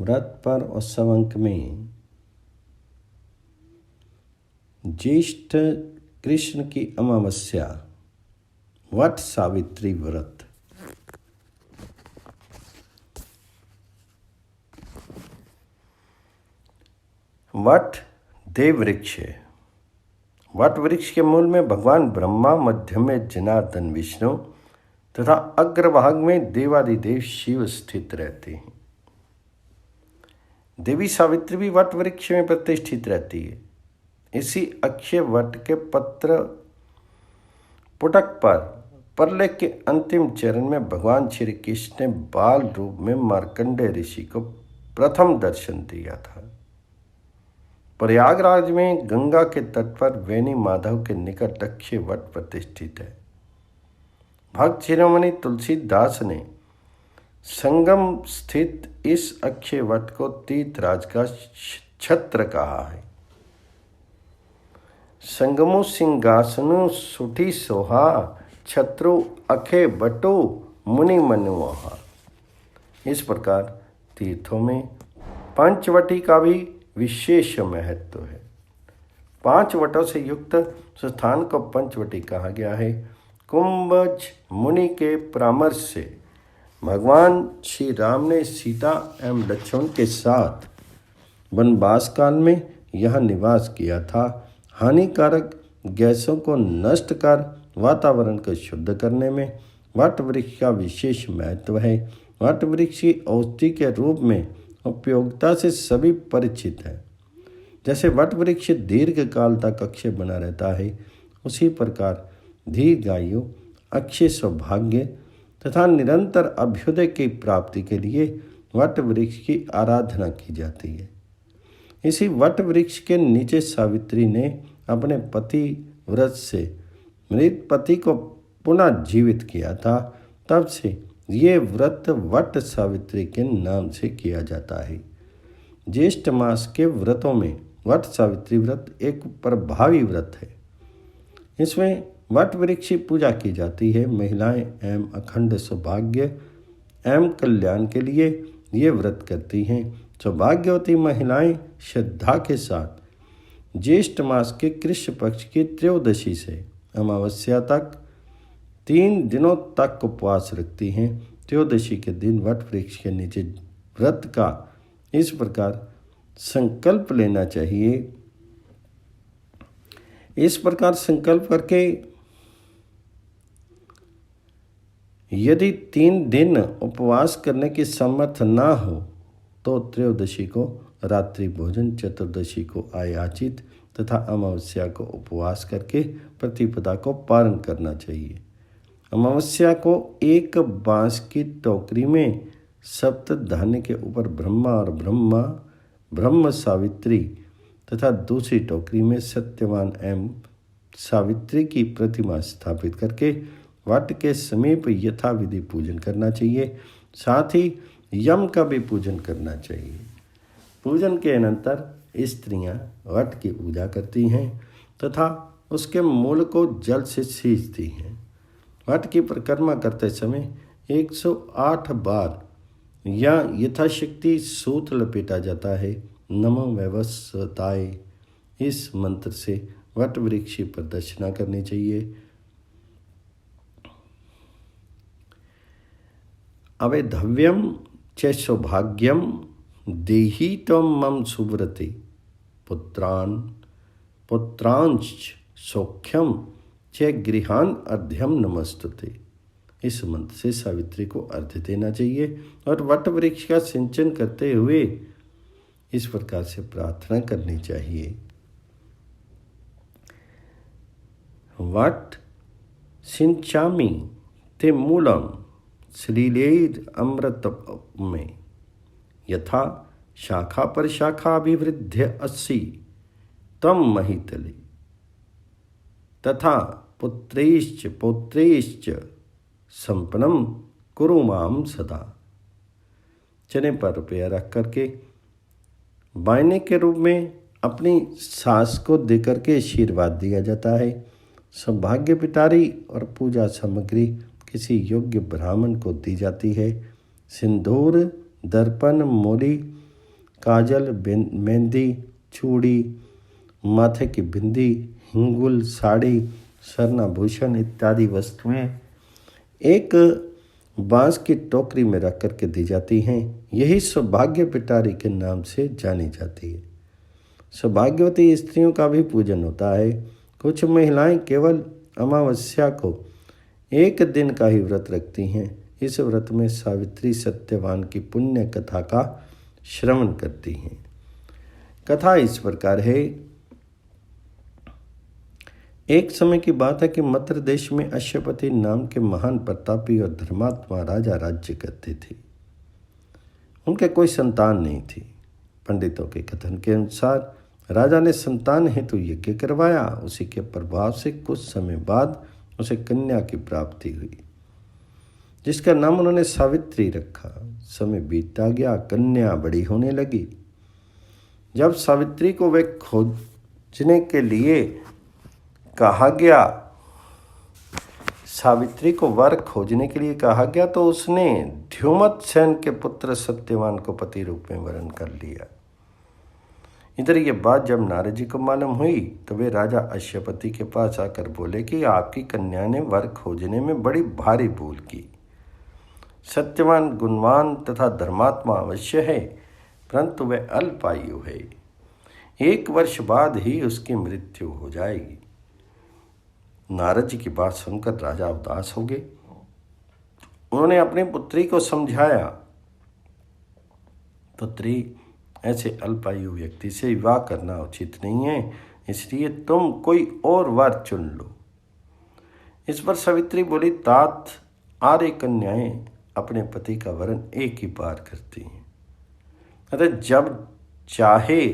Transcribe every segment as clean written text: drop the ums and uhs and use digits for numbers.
व्रत पर उत्सव अंक में ज्येष्ठ कृष्ण की अमावस्या वट सावित्री व्रत। वट देव वृक्ष है। वट वृक्ष के मूल में भगवान ब्रह्मा, मध्य में जनार्दन विष्णु तथा अग्रभाग में देवादिदेव शिव स्थित रहते हैं। देवी सावित्री भी वट वृक्ष में प्रतिष्ठित रहती है। इसी अक्षय वट के पत्र पुटक पर प्रलय के अंतिम चरण में भगवान श्री कृष्ण ने बाल रूप में मार्कंडेय ऋषि को प्रथम दर्शन दिया था। प्रयागराज में गंगा के तट पर वेणी माधव के निकट अक्षय वट प्रतिष्ठित है। भक्त शिरोमणि तुलसीदास ने संगम स्थित इस अक्षय वट को तीर्थराज का छत्र कहा है। संगमो सिंहासनु सुठी सोहा, छत्रु अखे बटो मुनि मनमोहा। इस प्रकार तीर्थों में पंचवटी का भी विशेष महत्व है। 5 वटों से युक्त स्थान को पंचवटी कहा गया है। कुंभज मुनि के परामर्श से भगवान श्री राम ने सीता एवं लक्ष्मण के साथ वनवास काल में यहाँ निवास किया था। हानिकारक गैसों को नष्ट कर वातावरण को शुद्ध करने में वट वृक्ष का विशेष महत्व है। वट वृक्ष की औषधि के रूप में उपयोगिता से सभी परिचित है। जैसे वट वृक्ष दीर्घ काल तक अक्षय बना रहता है, उसी प्रकार दीर्घायु, अक्षय सौभाग्य तथा निरंतर अभ्युदय की प्राप्ति के लिए वट वृक्ष की आराधना की जाती है। इसी वट वृक्ष के नीचे सावित्री ने अपने पति व्रत से मृत पति को पुनः जीवित किया था। तब से ये व्रत वट सावित्री के नाम से किया जाता है। ज्येष्ठ मास के व्रतों में वट सावित्री व्रत एक प्रभावी व्रत है। इसमें वट वृक्ष की पूजा की जाती है। महिलाएं एवं अखंड सौभाग्य एवं कल्याण के लिए ये व्रत करती हैं। सौभाग्यवती महिलाएं श्रद्धा के साथ ज्येष्ठ मास के कृष्ण पक्ष की त्रयोदशी से अमावस्या तक 3 दिनों तक उपवास रखती हैं। त्रयोदशी के दिन वट वृक्ष के नीचे व्रत का इस प्रकार संकल्प लेना चाहिए। इस प्रकार संकल्प करके यदि 3 दिन उपवास करने की समर्थ ना हो तो त्रयोदशी को रात्रि भोजन, चतुर्दशी को आयाचित तथा अमावस्या को उपवास करके प्रतिपदा को पारण करना चाहिए। अमावस्या को एक बांस की टोकरी में सप्त धान्य के ऊपर ब्रह्म सावित्री तथा दूसरी टोकरी में सत्यवान एवं सावित्री की प्रतिमा स्थापित करके वट के समीप यथाविधि पूजन करना चाहिए। साथ ही यम का भी पूजन करना चाहिए। पूजन के अनंतर स्त्रियां वट की पूजा करती हैं तथा उसके मूल को जल से सींचती हैं। वट की परिक्रमा करते समय 108 बार या यथाशक्ति सूत लपेटा जाता है। नमो वैवस्वताय इस मंत्र से वट वृक्ष की प्रदक्षिणा करनी चाहिए। अवैधव्यम च सौभाग्यम देहि त्वं मम सुव्रते पुत्रांच सौख्यम च गृहान अर्ध्यम नमस्तुते। इस मंत्र से सावित्री को अर्घ्य देना चाहिए और वट वृक्ष का सिंचन करते हुए इस प्रकार से प्रार्थना करनी चाहिए। वट सिंचामि ते मूलम श्रीलेर अमृत में यथा शाखा पर शाखा अभिवृद्ध्य अस्सी तम महितले तथा पुत्रैश्च पौत्रैश्च संपन्नम कुरु माम सदा। चने पर रुपया रख करके बायने के रूप में अपनी सास को देकर के आशीर्वाद दिया जाता है। सौभाग्य पिटारी और पूजा सामग्री किसी योग्य ब्राह्मण को दी जाती है। सिंदूर, दर्पण, मोली काजल, मेहंदी, चूड़ी, माथे की बिंदी, हिंगुल, साड़ी, सरनाभूषण इत्यादि वस्तुएं एक बांस की टोकरी में रख करके दी जाती हैं। यही सौभाग्य पिटारी के नाम से जानी जाती है। सौभाग्यवती स्त्रियों का भी पूजन होता है। कुछ महिलाएं केवल अमावस्या को एक दिन का ही व्रत रखती हैं। इस व्रत में सावित्री सत्यवान की पुण्य कथा का श्रवण करती हैं। कथा इस प्रकार है। एक समय की बात है कि मद्र देश में अश्वपति नाम के महान प्रतापी और धर्मात्मा राजा राज्य करते थे। उनके कोई संतान नहीं थी। पंडितों के कथन के अनुसार राजा ने संतान हेतु यज्ञ करवाया। उसी के प्रभाव से कुछ समय बाद उसे कन्या की प्राप्ति हुई, जिसका नाम उन्होंने सावित्री रखा। समय बीतता गया, कन्या बड़ी होने लगी। जब सावित्री को वे खोजने के लिए कहा गया, सावित्री को वर खोजने के लिए कहा गया, तो उसने ध्युमतसेन के पुत्र सत्यवान को पति रूप में वरण कर लिया। इधर ये बात जब नारद जी को मालूम हुई तो वे राजा अश्वपति के पास आकर बोले कि आपकी कन्या ने वर खोजने में बड़ी भारी भूल की। सत्यवान गुणवान तथा धर्मात्मा अवश्य है, परंतु वह अल्पायु है। 1 वर्ष बाद ही उसकी मृत्यु हो जाएगी। नारद जी की बात सुनकर राजा उदास हो गए। उन्होंने अपनी पुत्री को समझाया, पुत्री, ऐसे अल्पायु व्यक्ति से विवाह करना उचित नहीं है, इसलिए तुम कोई और वर चुन लो। इस पर सावित्री बोली, तात, आर्य कन्याएं अपने पति का वरण एक ही बार करती हैं, अतः जब चाहे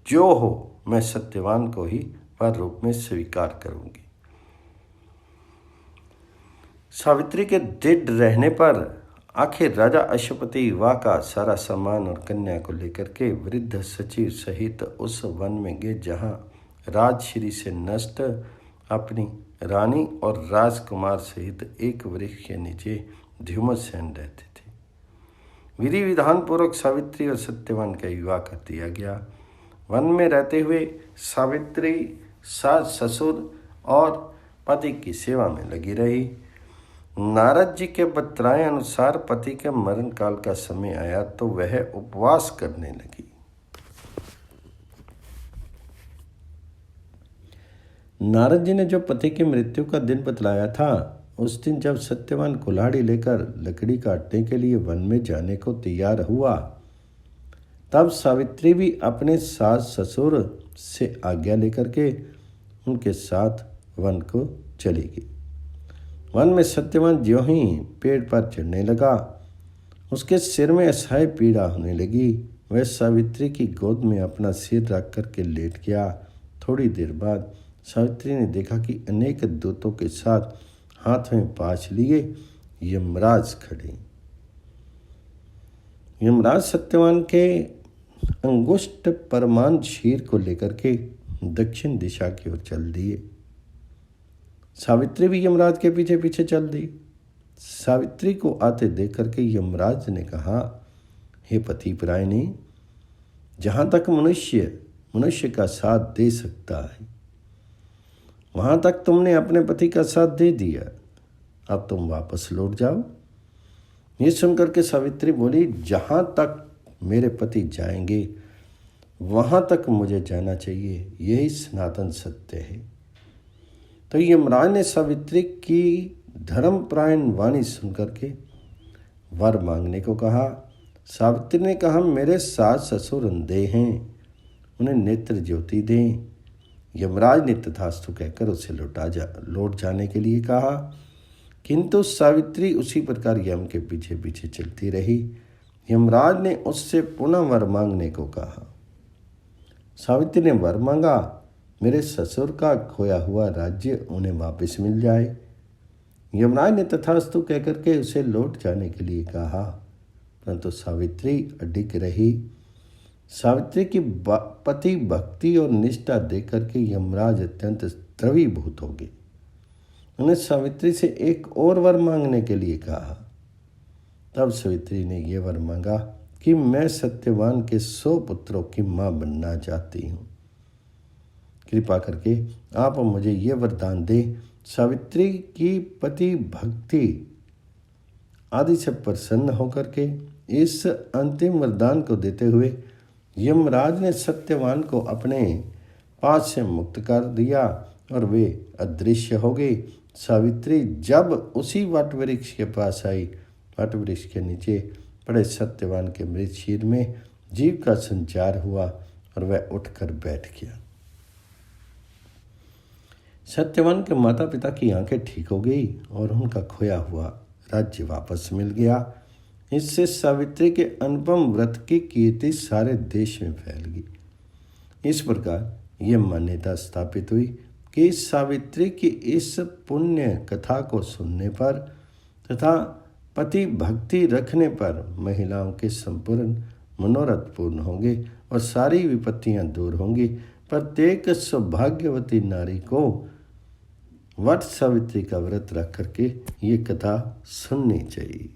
जो हो मैं सत्यवान को ही वर रूप में स्वीकार करूंगी। सावित्री के दृढ़ रहने पर आखिर राजा अश्वपति विवाह का सारा सामान और कन्या को लेकर के वृद्ध सचिव सहित उस वन में गए जहाँ राजश्री से नष्ट अपनी रानी और राजकुमार सहित एक वृक्ष के नीचे ध्युमतसेन रहते थे। विधि विधान पूर्वक सावित्री और सत्यवान का विवाह कर दिया गया। वन में रहते हुए सावित्री सास ससुर और पति की सेवा में लगी रही। नारद जी के बतलाए अनुसार पति के मरण काल का समय आया तो वह उपवास करने लगी। नारद जी ने जो पति की मृत्यु का दिन बतलाया था, उस दिन जब सत्यवान कुल्हाड़ी लेकर लकड़ी काटने के लिए वन में जाने को तैयार हुआ, तब सावित्री भी अपने सास ससुर से आज्ञा लेकर के उनके साथ वन को चली गई। वन में सत्यवान ज्यों ही पेड़ पर चढ़ने लगा, उसके सिर में असह्य पीड़ा होने लगी। वह सावित्री की गोद में अपना सिर रख करके लेट गया। थोड़ी देर बाद सावित्री ने देखा कि अनेक दूतों के साथ हाथ में पाश लिए यमराज खड़े। यमराज सत्यवान के अंगुष्ठ परमान शीर को लेकर के दक्षिण दिशा की ओर चल दिए। सावित्री भी यमराज के पीछे पीछे चल दी। सावित्री को आते देख करके यमराज ने कहा, हे पतिपरायणी, जहाँ तक मनुष्य का साथ दे सकता है, वहाँ तक तुमने अपने पति का साथ दे दिया। अब तुम वापस लौट जाओ। ये सुनकर के सावित्री बोली, जहाँ तक मेरे पति जाएंगे वहाँ तक मुझे जाना चाहिए, यही सनातन सत्य है। तो यमराज ने सावित्री की धर्मपरायण वाणी सुनकर के वर मांगने को कहा। सावित्री ने कहा, मेरे सास ससुर अंधे हैं, उन्हें नेत्र ज्योति दें। यमराज ने तथास्तु कहकर उसे लौट जाने के लिए कहा, किंतु सावित्री उसी प्रकार यम के पीछे पीछे चलती रही। यमराज ने उससे पुनः वर मांगने को कहा। सावित्री ने वर मांगा, मेरे ससुर का खोया हुआ राज्य उन्हें वापस मिल जाए। यमराज ने तथास्तु कहकर के उसे लौट जाने के लिए कहा, परंतु सावित्री अडिग रही। सावित्री की पति भक्ति और निष्ठा देकर के यमराज अत्यंत द्रवीभूत हो गए। उन्हें सावित्री से एक और वर मांगने के लिए कहा। तब सावित्री ने यह वर मांगा कि मैं सत्यवान के 100 पुत्रों की माँ बनना चाहती हूँ। कृपा करके आप मुझे ये वरदान दे। सावित्री की पति भक्ति आदि से प्रसन्न होकर के इस अंतिम वरदान को देते हुए यमराज ने सत्यवान को अपने पास से मुक्त कर दिया और वे अदृश्य हो गए। सावित्री जब उसी वट वृक्ष के पास आई, वट वृक्ष के नीचे पड़े सत्यवान के मृत शरीर में जीव का संचार हुआ और वह उठकर बैठ गया। सत्यवान के माता पिता की आंखें ठीक हो गई और उनका खोया हुआ राज्य वापस मिल गया। इससे सावित्री के अनुपम व्रत की कीर्ति सारे देश में फैल गई। इस प्रकार यह मान्यता स्थापित हुई कि सावित्री की इस पुण्य कथा को सुनने पर तथा पति भक्ति रखने पर महिलाओं के संपूर्ण मनोरथ पूर्ण होंगे और सारी विपत्तियां दूर होंगी। प्रत्येक सौभाग्यवती नारी को वट सावित्री का व्रत रख करके ये कथा सुननी चाहिए।